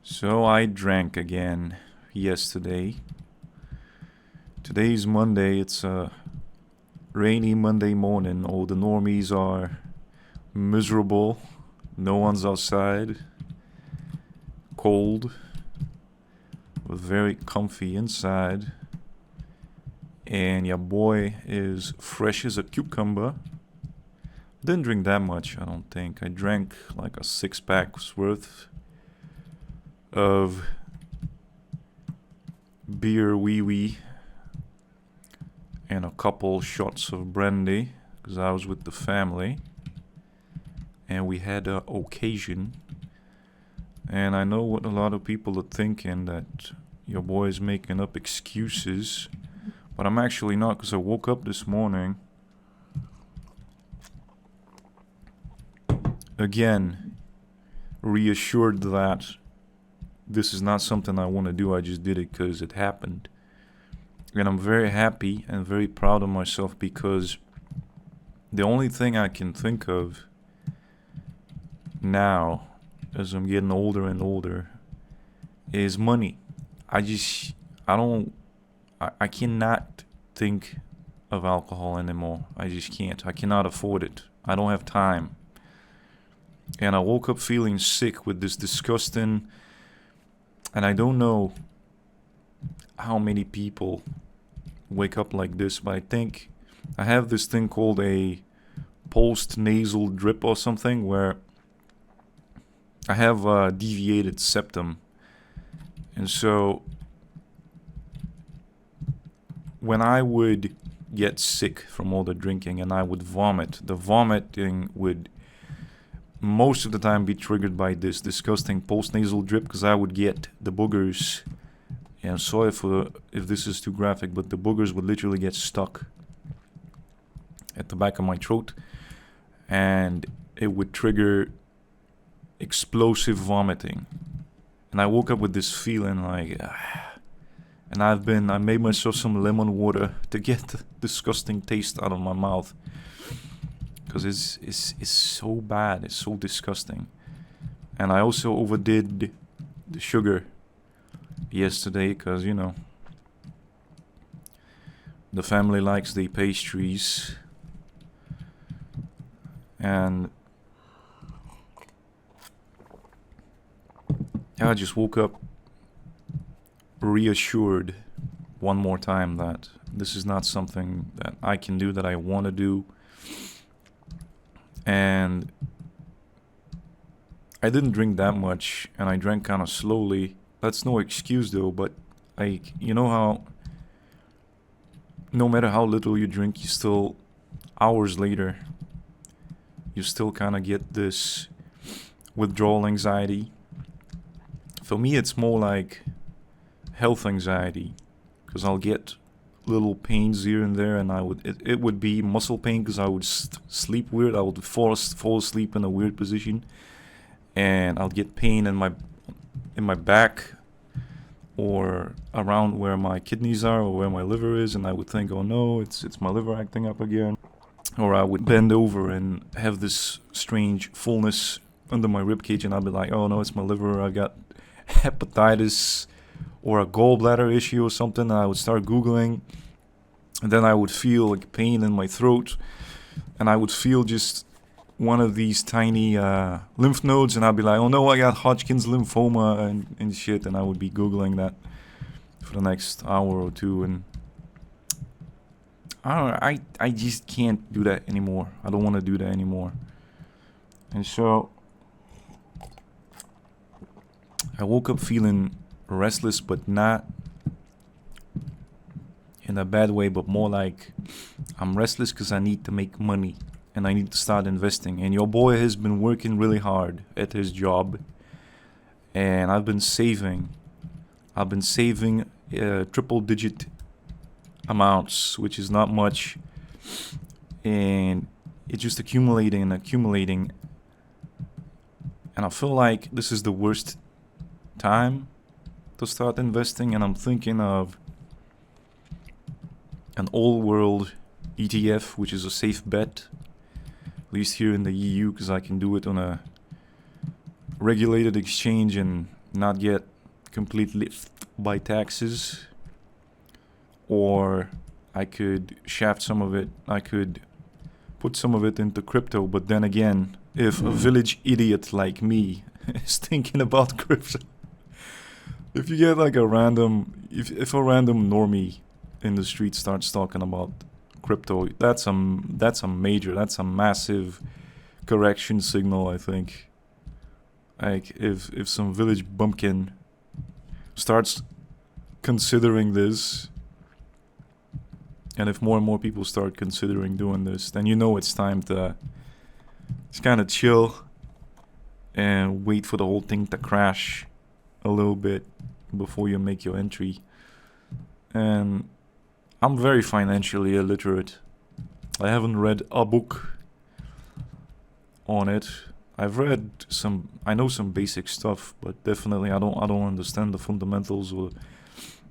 So I drank again yesterday. Today's Monday. It's a rainy Monday morning. All the normies are miserable. No one's outside. Cold. But very comfy inside. And your boy is fresh as a cucumber. Didn't drink that much, I don't think. I drank like a 6-pack's worth of beer wee wee and a couple shots of brandy because I was with the family and we had an occasion. And I know what a lot of people are thinking, that your boy is making up excuses, but I'm actually not, because I woke up this morning again reassured that this is not something I want to do. I just did it because it happened. And I'm very happy and very proud of myself, because the only thing I can think of now, as I'm getting older and older, is money. I cannot think of alcohol anymore. I just can't. I cannot afford it. I don't have time. And I woke up feeling sick with this disgusting, and I don't know how many people wake up like this, but I think I have this thing called a post-nasal drip or something, where I have a deviated septum. And so when I would get sick from all the drinking and I would vomit, the vomiting would most of the time be triggered by this disgusting post-nasal drip, because I would get the boogers. And sorry if this is too graphic, but the boogers would literally get stuck at the back of my throat, and it would trigger explosive vomiting. And I woke up with this feeling like, and I made myself some lemon water to get the disgusting taste out of my mouth, because it's so bad, it's so disgusting. And I also overdid the sugar yesterday, because the family likes the pastries. And I just woke up reassured one more time that this is not something that I can do, that I want to do. And I didn't drink that much, and I drank kind of slowly. That's no excuse though, but you know how no matter how little you drink, you still, hours later, you still kind of get this withdrawal anxiety. For me, it's more like health anxiety, because I'll get little pains here and there, and it would be muscle pain, because I would sleep weird. I would fall asleep in a weird position, and I'll get pain in my back, or around where my kidneys are, or where my liver is, and I would think, oh no, it's my liver acting up again. Or I would bend over and have this strange fullness under my ribcage, and I'd be like, oh no, it's my liver, I got hepatitis or a gallbladder issue or something. And I would start Googling, and then I would feel like pain in my throat, and I would feel just one of these tiny lymph nodes, and I'd be like, oh no, I got Hodgkin's lymphoma and shit. And I would be Googling that for the next hour or two, and I don't know, I just can't do that anymore. I don't want to do that anymore. And so I woke up feeling restless, but not in a bad way, but more like I'm restless because I need to make money and I need to start investing. And your boy has been working really hard at his job, and I've been saving triple-digit amounts, which is not much, and it's just accumulating and accumulating. And I feel like this is the worst time to start investing, and I'm thinking of an all-world ETF, which is a safe bet, at least here in the EU, because I can do it on a regulated exchange, and not get completely by taxes, or I could shaft some of it. I could put some of it into crypto. But then again, if a village idiot like me is thinking about crypto, if you get like a random, if a random normie in the street starts talking about crypto, that's a massive correction signal, I think. Like if some village bumpkin starts considering this, and if more and more people start considering doing this, then you know it's time to just kind of chill and wait for the whole thing to crash a little bit before you make your entry. And I'm very financially illiterate. I haven't read a book on it. I've read some, I know some basic stuff, but definitely I don't understand the fundamentals. Or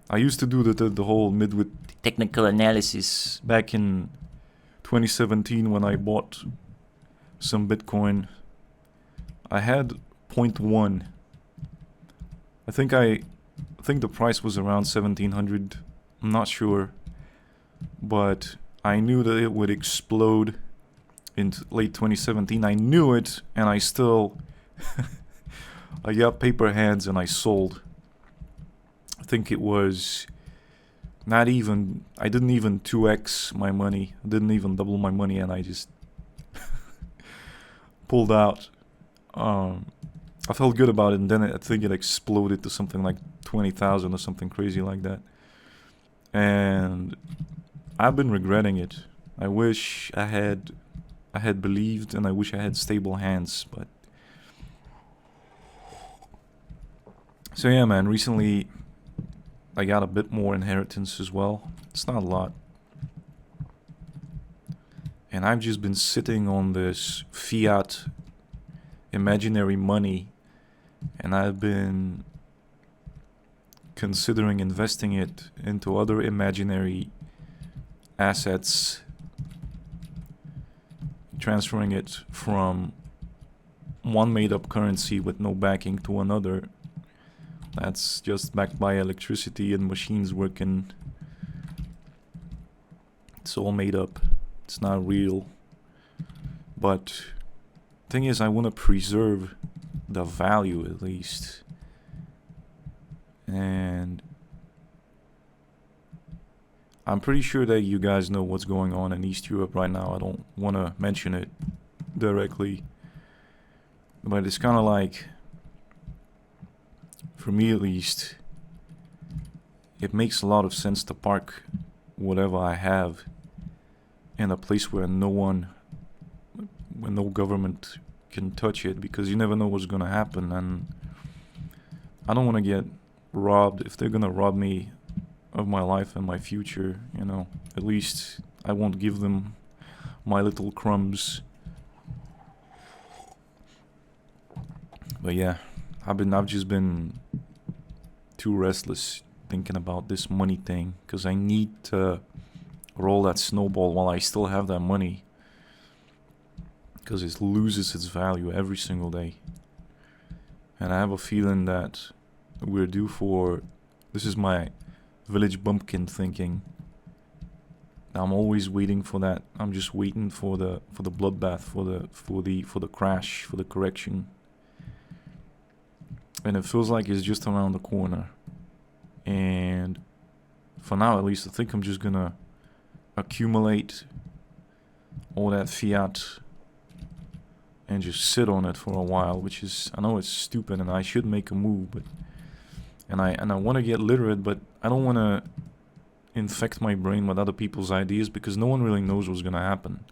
I used to do the whole midwit technical analysis back in 2017 when I bought some Bitcoin. I had 0.1. I think the price was around 1700. I'm not sure, but I knew that it would explode in late 2017. I knew it, and I still I got paper hands and I sold. I think it was not even, I didn't even 2x my money. I didn't even double my money, and I just pulled out. I felt good about it, and then I think it exploded to something like 20,000 or something crazy like that. And I've been regretting it. I wish I had believed, and I wish I had stable hands, but so yeah, man, recently I got a bit more inheritance as well. It's not a lot. And I've just been sitting on this fiat imaginary money, and I've been considering investing it into other imaginary assets, transferring it from one made-up currency with no backing to another that's just backed by electricity and machines working. It's all made up. It's not real. But thing is, I want to preserve the value at least. And I'm pretty sure that you guys know what's going on in East Europe right now. I don't want to mention it directly, but it's kind of like, for me at least, it makes a lot of sense to park whatever I have in a place where no government can touch it, because you never know what's gonna happen, and I don't want to get robbed. If they're gonna rob me of my life and my future, at least I won't give them my little crumbs. But yeah, I've just been too restless thinking about this money thing, because I need to roll that snowball while I still have that money, because it loses its value every single day. And I have a feeling that we're due for, this is my village bumpkin thinking, I'm always waiting for that. I'm just waiting for the bloodbath, for the crash, for the correction. And it feels like it's just around the corner. And for now, at least, I think I'm just gonna accumulate all that fiat and just sit on it for a while, which is, I know it's stupid and I should make a move, but and I want to get literate, but I don't want to infect my brain with other people's ideas, because no one really knows what's gonna happen.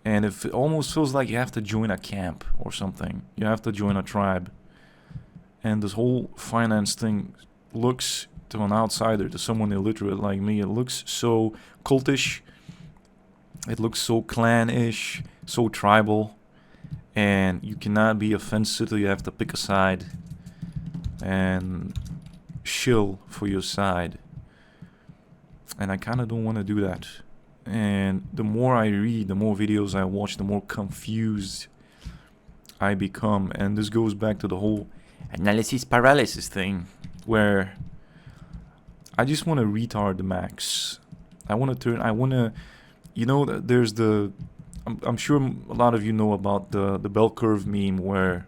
And if it almost feels like you have to join a camp or something, you have to join a tribe. And this whole finance thing looks, to an outsider, to someone illiterate like me, it looks so cultish. It looks so clan-ish, so tribal. And you cannot be offensive, you have to pick a side and shill for your side. And I kind of don't want to do that. And the more I read, the more videos I watch, the more confused I become. And this goes back to the whole analysis paralysis thing, where I just want to retard the max. I want to, there's I'm sure a lot of you know about the bell curve meme, where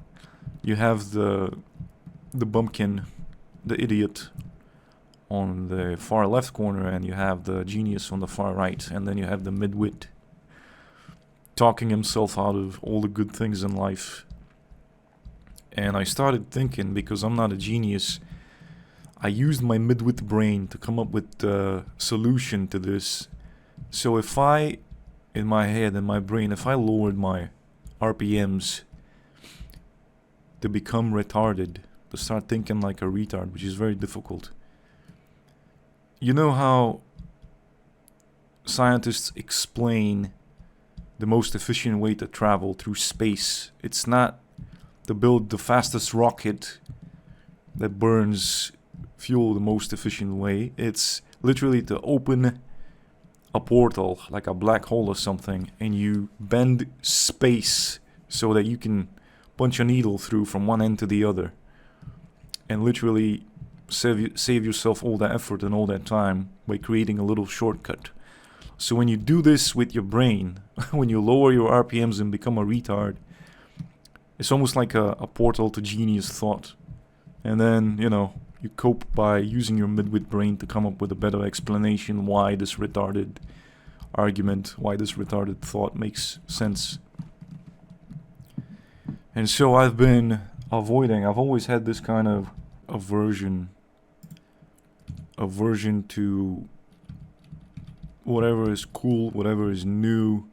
you have the bumpkin, the idiot, on the far left corner, and you have the genius on the far right, and then you have the midwit talking himself out of all the good things in life. And I started thinking, because I'm not a genius, I used my midwit brain to come up with the solution to this. So if I, in my head, in my brain, if I lowered my RPMs to become retarded, to start thinking like a retard, which is very difficult. You know how scientists explain the most efficient way to travel through space? It's not to build the fastest rocket that burns fuel the most efficient way. It's literally to open a portal, like a black hole or something, and you bend space so that you can punch a needle through from one end to the other, and literally save yourself all that effort and all that time by creating a little shortcut. So when you do this with your brain, when you lower your RPMs and become a retard, it's almost like a portal to genius thought. And then, you cope by using your midwit brain to come up with a better explanation why this retarded argument, why this retarded thought makes sense. And so I've always had this kind of aversion to whatever is cool, whatever is new,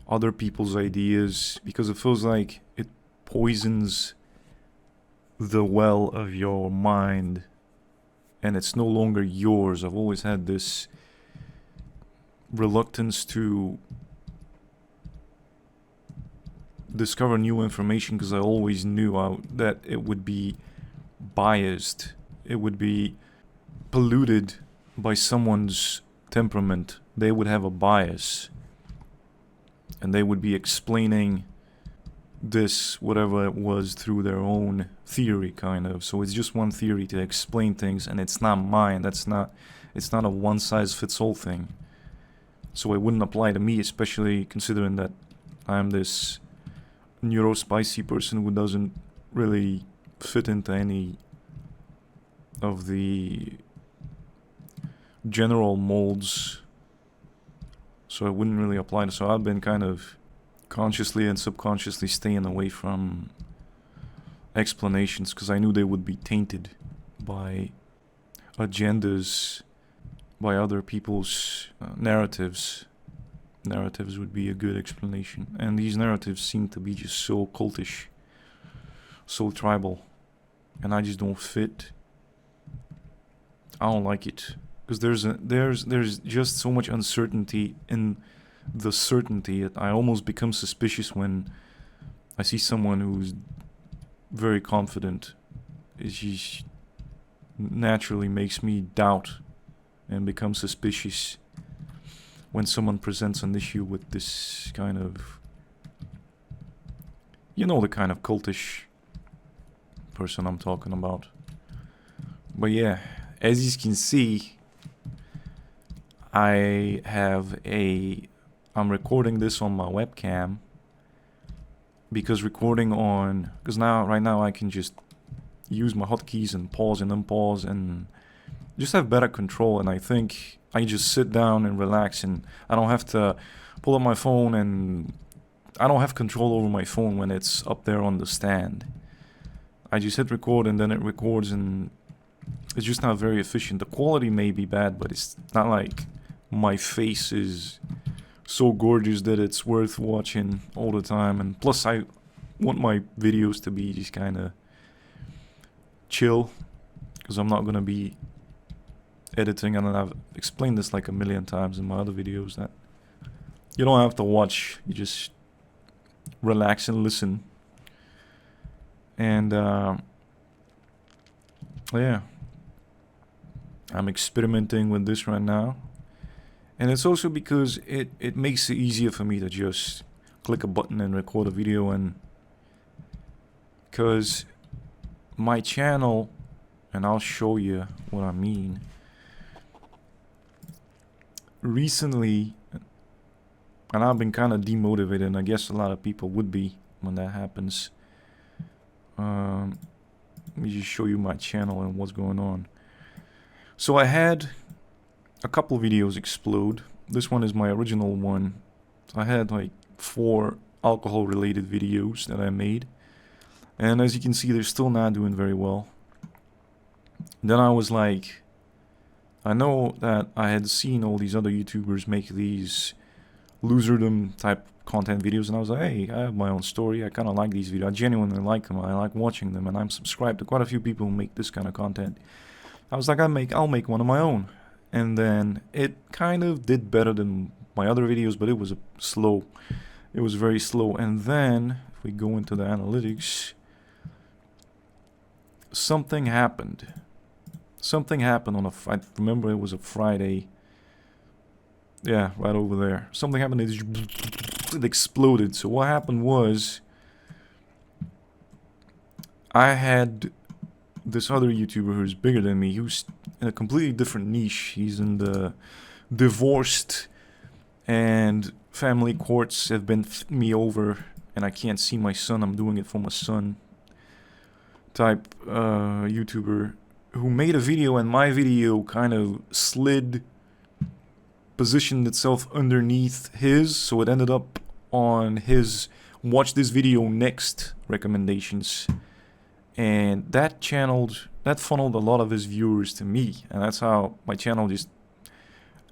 other people's ideas, because it feels like it poisons the well of your mind, and it's no longer yours. I've always had this reluctance to discover new information, because I always knew that it would be biased. It would be polluted by someone's temperament. They would have a bias, and they would be explaining this, whatever it was, through their own theory, kind of. So it's just one theory to explain things, and it's not mine. It's not a one-size-fits-all thing. So it wouldn't apply to me, especially considering that I'm this neurospicy person who doesn't really fit into any of the general molds. So it wouldn't really apply. So I've been kind of consciously and subconsciously staying away from explanations, because I knew they would be tainted by agendas, by other people's narratives. Narratives would be a good explanation, and these narratives seem to be just so cultish, so tribal, and I just don't fit. I don't like it, because there's just so much uncertainty in the certainty that I almost become suspicious when I see someone who's very confident. It just naturally makes me doubt and become suspicious when someone presents an issue with this kind of, the kind of cultish person I'm talking about. But yeah, as you can see, I'm recording this on my webcam, because right now I can just use my hotkeys and pause and unpause and just have better control, and I think I just sit down and relax, and I don't have to pull up my phone, and I don't have control over my phone when it's up there on the stand. I just hit record and then it records, and it's just not very efficient. The quality may be bad, but it's not like my face is so gorgeous that it's worth watching all the time. And plus I want my videos to be just kind of chill, because I'm not going to be editing, and I've explained this like a million times in my other videos, that you don't have to watch, you just relax and listen. And yeah, I'm experimenting with this right now, and it's also because it makes it easier for me to just click a button and record a video, and because my channel, and I'll show you what I mean. Recently, and I've been kind of demotivated, and I guess a lot of people would be when that happens. Let me just show you my channel and what's going on. So I had a couple videos explode. This one is my original one. I had like 4 alcohol related videos that I made, and as you can see, they're still not doing very well. Then I was like, I know that I had seen all these other YouTubers make these loserdom type content videos, and I was like, hey, I have my own story. I kind of like these videos. I genuinely like them. I like watching them, and I'm subscribed to quite a few people who make this kind of content. I was like, I'll make one of my own. And then it kind of did better than my other videos, but it was slow. It was very slow. And then if we go into the analytics, something happened. Something happened on I remember it was a Friday. Yeah, right over there. Something happened. It exploded. So what happened was, I had this other YouTuber who's bigger than me, who's in a completely different niche. He's in the divorced and family courts have been me over, and I can't see my son, I'm doing it for my son type YouTuber, who made a video, and my video kind of positioned itself underneath his, so it ended up on his watch this video next recommendations. And that funneled a lot of his viewers to me, and that's how my channel just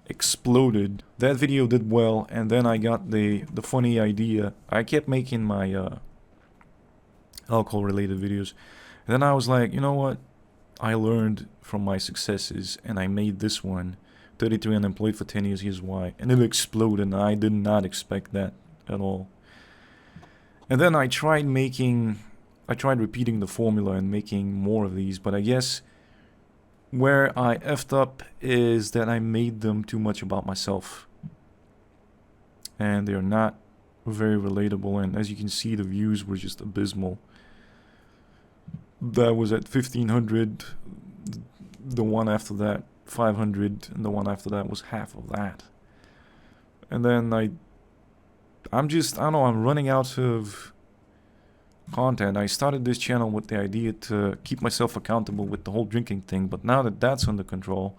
exploded. That video did well, and then I got the funny idea. I kept making my alcohol related videos, and then I was like, you know what, I learned from my successes, and I made this one, 33 unemployed for 10 years, here's why, and it exploded, and I did not expect that at all. And then I tried repeating the formula and making more of these, but I guess where I effed up is that I made them too much about myself. And they're not very relatable, and as you can see, the views were just abysmal. That was at 1,500, the one after that 500, and the one after that was half of that. And then I don't know, I'm running out of content. I started this channel with the idea to keep myself accountable with the whole drinking thing, but now that that's under control,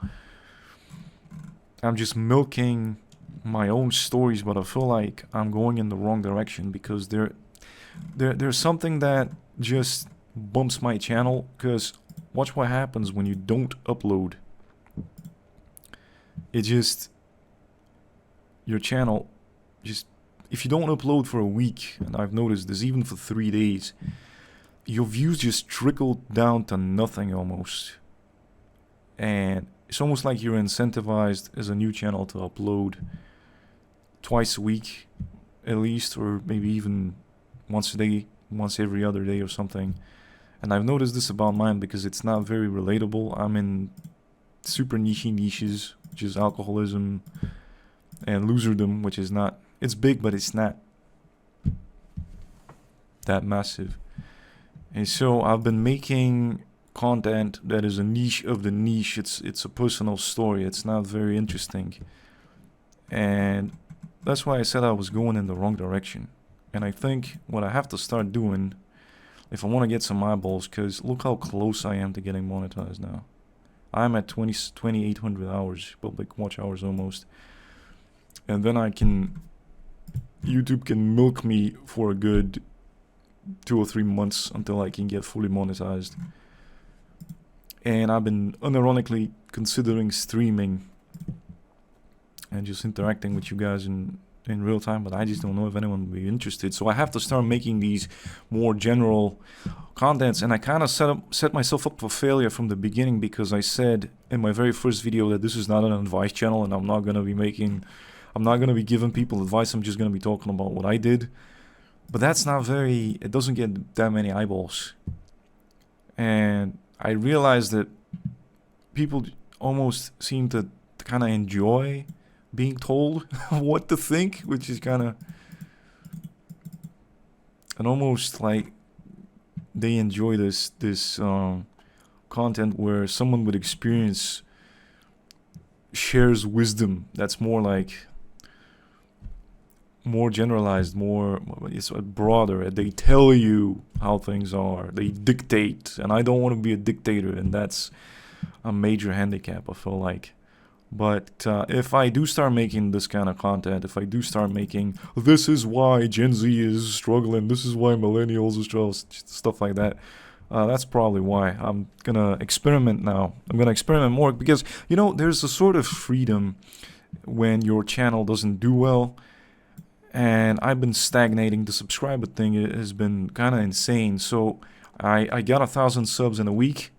I'm just milking my own stories, but I feel like I'm going in the wrong direction, because there's something that just bumps my channel, because watch what happens when you don't upload. Your channel just, if you don't upload for a week, and I've noticed this, even for 3 days, your views just trickle down to nothing almost. And it's almost like you're incentivized as a new channel to upload twice a week at least, or maybe even once a day, once every other day or something. And I've noticed this about mine because it's not very relatable. I'm in super niches, which is alcoholism, and loserdom, which is not, it's big, but it's not that massive. And so I've been making content that is a niche of the niche. It's a personal story. It's not very interesting. And that's why I said I was going in the wrong direction. And I think what I have to start doing, if I want to get some eyeballs, because look how close I am to getting monetized now. I'm at 2,800 hours, public watch hours almost. And then YouTube can milk me for a good 2 or 3 months until I can get fully monetized. And I've been unironically considering streaming and just interacting with you guys in real time, but I just don't know if anyone will be interested. So I have to start making these more general contents, and I kind of set myself up for failure from the beginning, because I said in my very first video that this is not an advice channel, and I'm not going to be giving people advice. I'm just going to be talking about what I did. But that's not it doesn't get that many eyeballs. And I realized that people almost seem to kind of enjoy being told what to think, which is kind of, and almost like they enjoy this content where someone with experience shares wisdom that's more generalized, it's broader. They tell you how things are. They dictate, and I don't want to be a dictator, and that's a major handicap, I feel like. But if I do start making this kind of content, if I do start making, this is why Gen Z is struggling, this is why millennials are struggling, stuff like that, that's probably why. I'm gonna experiment now. I'm gonna experiment more because, you know, there's a sort of freedom when your channel doesn't do well. And I've been stagnating. The subscriber thing has been kind of insane. So I got 1,000 subs in a week,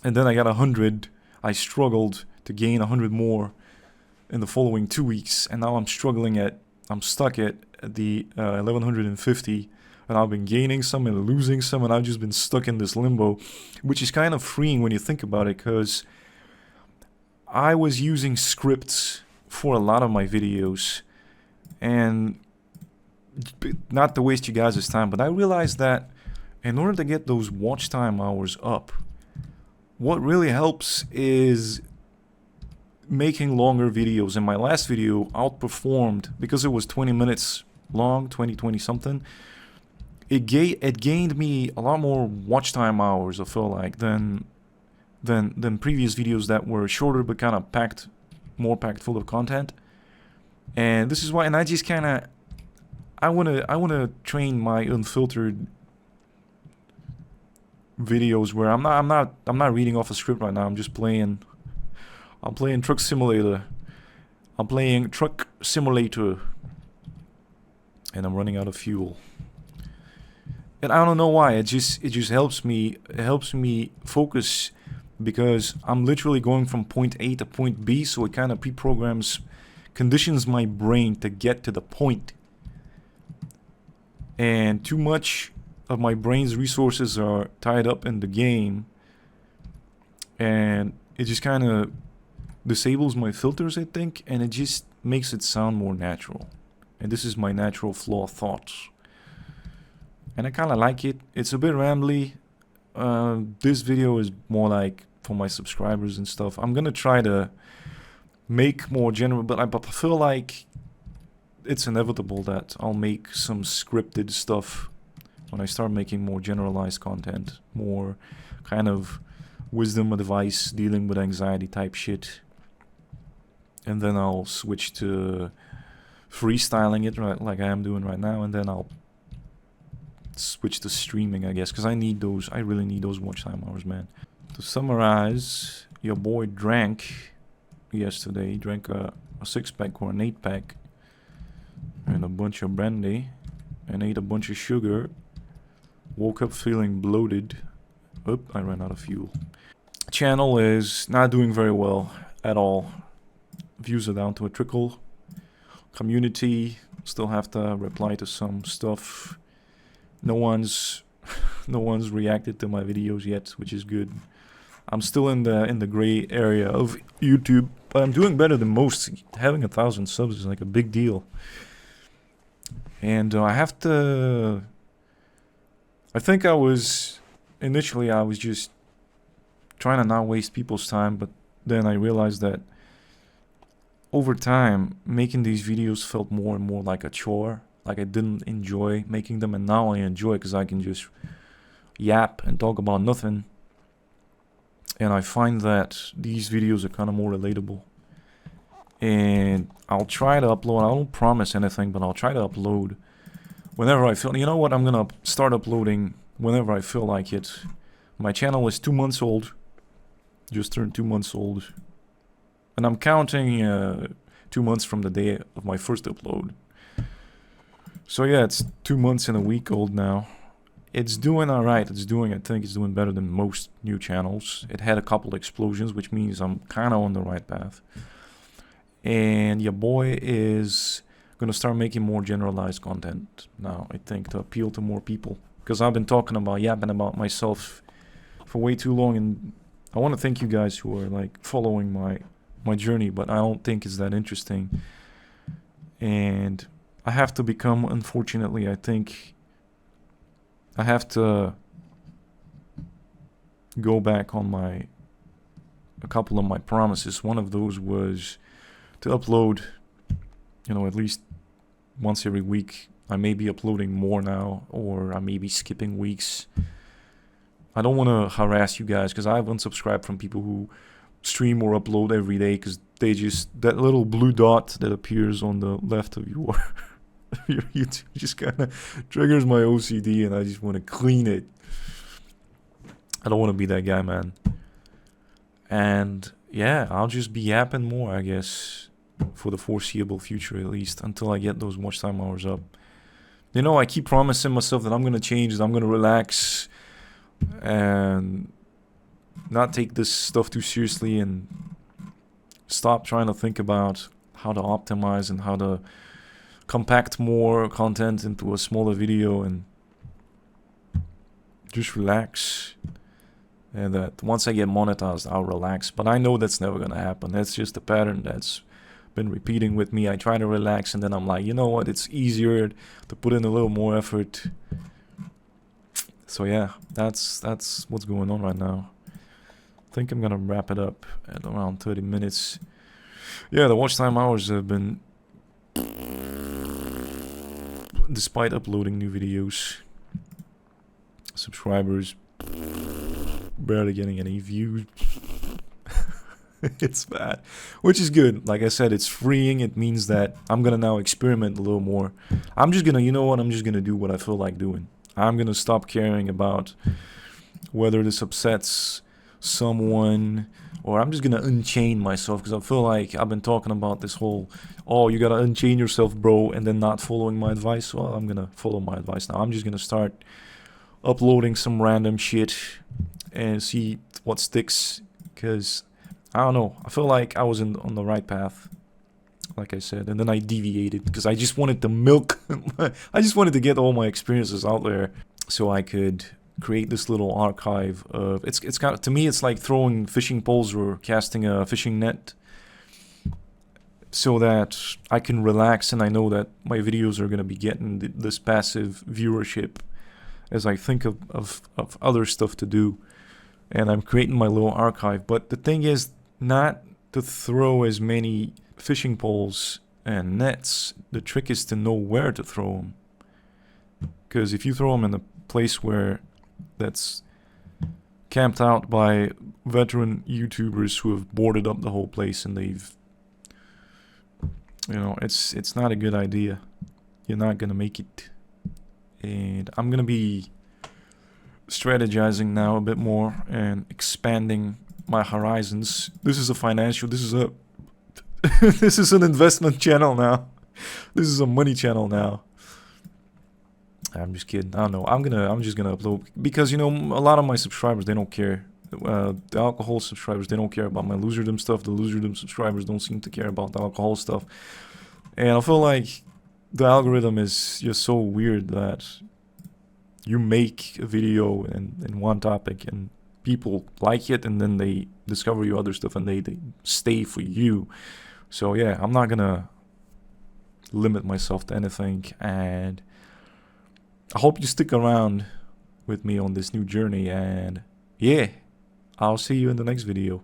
and then I got 100. I struggled to gain 100 more in the following 2 weeks, and now I'm stuck at the 1,150, and I've been gaining some and losing some, and I've just been stuck in this limbo, which is kind of freeing when you think about it, because I was using scripts for a lot of my videos. And not to waste you guys' time, but I realized that in order to get those watch time hours up, what really helps is making longer videos. And my last video outperformed, because it was 20 minutes long, 20 something. It gained me a lot more watch time hours, I feel like, than previous videos that were shorter but kind of more packed full of content. And this is why, and I just kind of, I wanna train my unfiltered videos where I'm not reading off a script right now. I'm just playing. I'm playing Truck Simulator. And I'm running out of fuel. And I don't know why. It just helps me. It helps me focus, because I'm literally going from point A to point B. So it kind of conditions my brain to get to the point. And too much of my brain's resources are tied up in the game, and it just kind of disables my filters, I think, and it just makes it sound more natural. And this is my natural flow of thoughts, and I kind of like it. It's a bit rambly. This video is more like for my subscribers and stuff. I'm gonna try to make more general, but I feel like it's inevitable that I'll make some scripted stuff when I start making more generalized content, more kind of wisdom advice, dealing with anxiety type shit. And then I'll switch to freestyling it, right, like I am doing right now, and then I'll switch to streaming, I guess, because I really need those watch time hours, man. To summarize, your boy drank yesterday. He drank a 6-pack or an 8-pack and a bunch of brandy and ate a bunch of sugar. Woke up feeling bloated. Oop, I ran out of fuel. Channel is not doing very well at all. Views are down to a trickle. Community, still have to reply to some stuff. No one's reacted to my videos yet, which is good. I'm still in the gray area of YouTube, but I'm doing better than most. Having 1,000 subs is like a big deal. And I think initially I was just trying to not waste people's time, but then I realized that over time, making these videos felt more and more like a chore. Like I didn't enjoy making them, and now I enjoy it because I can just yap and talk about nothing. And I find that these videos are kind of more relatable. And I'll try to upload. I don't promise anything, but I'll try to upload whenever I feel. You know what? I'm gonna start uploading whenever I feel like it. My channel is 2 months old. Just turned 2 months old. And I'm counting 2 months from the day of my first upload. So yeah, it's 2 months and a week old now. It's doing alright. I think it's doing better than most new channels. It had a couple explosions, which means I'm kind of on the right path. And your boy is gonna start making more generalized content now, I think, to appeal to more people. Because I've been yapping about myself for way too long, and I want to thank you guys who are like following my journey, but I don't think it's that interesting. And I have to become, unfortunately, I think, I have to go back on a couple of my promises. One of those was to upload, at least once every week. I may be uploading more now, or I may be skipping weeks. I don't want to harass you guys, because I've unsubscribed from people who stream or upload every day, because that little blue dot that appears on the left of your YouTube just kind of triggers my OCD, and I just want to clean it. I don't want to be that guy, man. And yeah, I'll just be yapping more, I guess, for the foreseeable future, at least, until I get those watch time hours up. I keep promising myself that I'm going to change, that I'm going to relax and not take this stuff too seriously, and stop trying to think about how to optimize and how to compact more content into a smaller video, and just relax. And that once I get monetized, I'll relax. But I know that's never going to happen. That's just a pattern that's been repeating with me. I try to relax, and then I'm like, you know what? It's easier to put in a little more effort. So yeah, that's what's going on right now. I think I'm going to wrap it up at around 30 minutes. Yeah, the watch time hours have been, despite uploading new videos, subscribers barely getting any views. It's bad, which is good. Like I said, it's freeing. It means that I'm gonna now experiment a little more. I'm just gonna, I'm just gonna do what I feel like doing. I'm gonna stop caring about whether this upsets someone, or I'm just gonna unchain myself, because I feel like I've been talking about this whole, you gotta unchain yourself, bro, and then not following my advice. Well, I'm gonna follow my advice now. I'm just gonna start uploading some random shit and see what sticks, because I don't know, I feel like I was on the right path, like I said, and then I deviated because I just wanted to milk I just wanted to get all my experiences out there so I could create this little archive of, it's kind of, to me it's like throwing fishing poles or casting a fishing net, so that I can relax and I know that my videos are going to be getting this passive viewership as I think of other stuff to do. And I'm creating my little archive. But the thing is not to throw as many fishing poles and nets. The trick is to know where to throw them. Because if you throw them in a place where that's camped out by veteran YouTubers who have boarded up the whole place, and they've, it's not a good idea. You're not going to make it. And I'm going to be strategizing now a bit more and expanding my horizons. This is this is an investment channel now. This is a money channel now. I'm just kidding. I don't know. I'm just gonna upload, because a lot of my subscribers, they don't care. The alcohol subscribers, they don't care about my loserdom stuff. The loserdom subscribers don't seem to care about the alcohol stuff. And I feel like the algorithm is just so weird that you make a video in one topic and people like it, and then they discover your other stuff and they stay for you. So yeah, I'm not gonna limit myself to anything, and I hope you stick around with me on this new journey. And yeah, I'll see you in the next video.